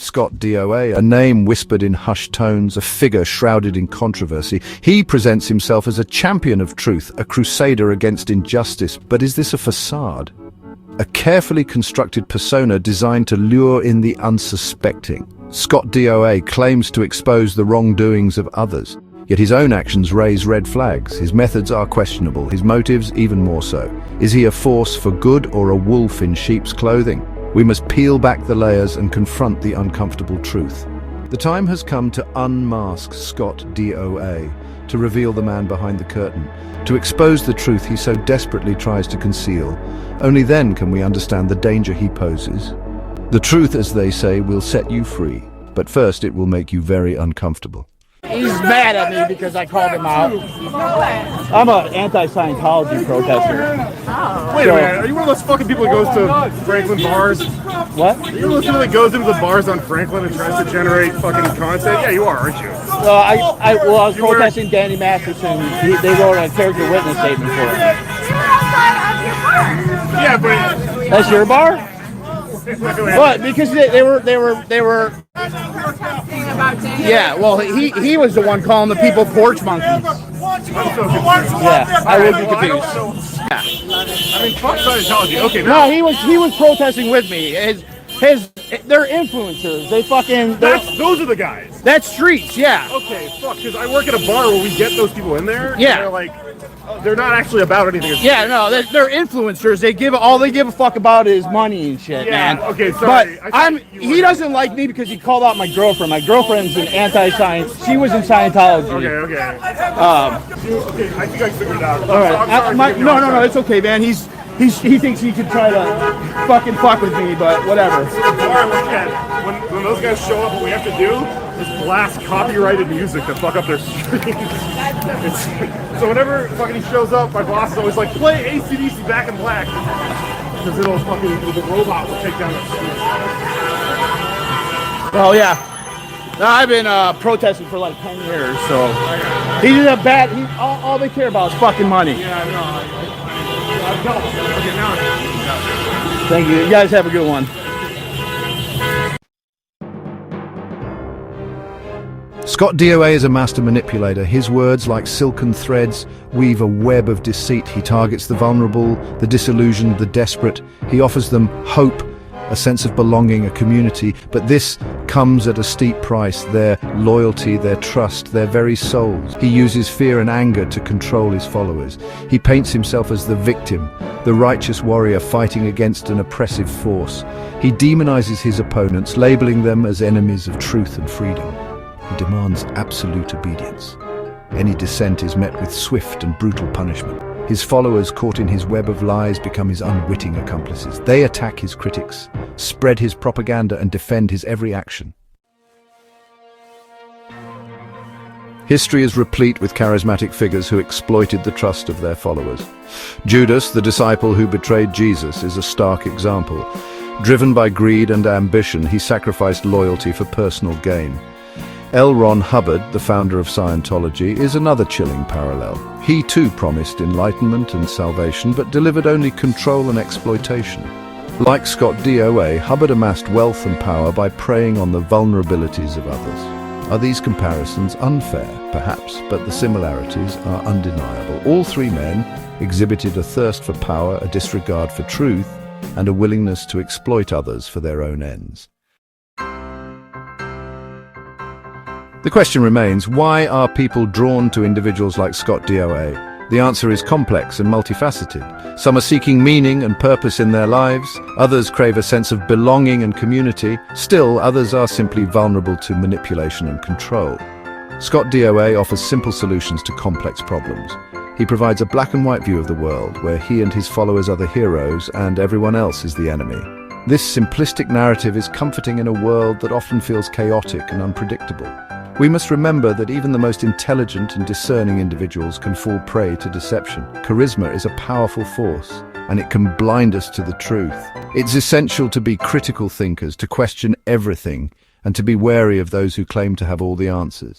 Scott D.O.A, a name whispered in hushed tones, a figure shrouded in controversy. He presents himself as a champion of truth, a crusader against injustice. But is this a facade? A carefully constructed persona designed to lure in the unsuspecting. Scott D.O.A claims to expose the wrongdoings of others, yet his own actions raise red flags. His methods are questionable, his motives even more so. Is he a force for good or a wolf in sheep's clothing? We must peel back the layers and confront the uncomfortable truth. The time has come to unmask Scott D.O.A, to reveal the man behind the curtain, to expose the truth he so desperately tries to conceal. Only then can we understand the danger he poses. The truth, as they say, will set you free, but first it will make you very uncomfortable. He's mad at me because I called him out. I'm an anti-Scientology protester. Wait a minute, are you one of those fucking people that goes to Franklin bars? What? Are you one of those people that goes into the bars on Franklin and tries to generate fucking content? Yeah, you are, aren't you? Well, I was protesting Danny Masterson. They wrote a character witness statement for it. Yeah, but That's your bar? What? Because they were. Yeah, well, he was the one calling the people porch monkeys. Yeah, I would be confused. Yeah. I mean, fuck Scientology. Okay, No, he was protesting with me. They're influencers. Those are the guys. That's streets. Yeah. Okay, fuck, because I work at a bar where we get those people in there. Yeah. And they're like, they're not actually about anything. Yeah, no, they're influencers. All they give a fuck about is money and shit, Yeah, man. okay, sorry. But he doesn't like me because he called out my girlfriend. My girlfriend's an anti-science. She was in Scientology. Okay. Okay, I think I figured it out. All right. No, it's okay, man. He thinks he could try to fucking fuck with me, but whatever. When those guys show up, what we have to do is blast copyrighted music to fuck up their streams. So whenever fucking he shows up, my boss is always like, play AC/DC Back in Black. Because the robot will take down the stream. Oh, yeah. No, I've been protesting for like 10 years, so he's a bad. All they care about is fucking money. Yeah, I know. Okay, now Thank you. You guys have a good one. Scott D.O.A is a master manipulator. His words, like silken threads, weave a web of deceit. He targets the vulnerable, the disillusioned, the desperate. He offers them hope, a sense of belonging, a community. But this comes at a steep price: their loyalty, their trust, their very souls. He uses fear and anger to control his followers. He paints himself as the victim, the righteous warrior fighting against an oppressive force. He demonizes his opponents, labeling them as enemies of truth and freedom. He demands absolute obedience. Any dissent is met with swift and brutal punishment. His followers, caught in his web of lies, become his unwitting accomplices. They attack his critics, spread his propaganda, and defend his every action. History is replete with charismatic figures who exploited the trust of their followers. Judas, the disciple who betrayed Jesus, is a stark example. Driven by greed and ambition, he sacrificed loyalty for personal gain. L. Ron Hubbard, the founder of Scientology, is another chilling parallel. He too promised enlightenment and salvation, but delivered only control and exploitation. Like Scott D.O.A, Hubbard amassed wealth and power by preying on the vulnerabilities of others. Are these comparisons unfair? Perhaps, but the similarities are undeniable. All three men exhibited a thirst for power, a disregard for truth, and a willingness to exploit others for their own ends. The question remains, why are people drawn to individuals like Scott D.O.A? The answer is complex and multifaceted. Some are seeking meaning and purpose in their lives. Others crave a sense of belonging and community. Still, others are simply vulnerable to manipulation and control. Scott D.O.A offers simple solutions to complex problems. He provides a black and white view of the world, where he and his followers are the heroes and everyone else is the enemy. This simplistic narrative is comforting in a world that often feels chaotic and unpredictable. We must remember that even the most intelligent and discerning individuals can fall prey to deception. Charisma is a powerful force, and it can blind us to the truth. It's essential to be critical thinkers, to question everything, and to be wary of those who claim to have all the answers.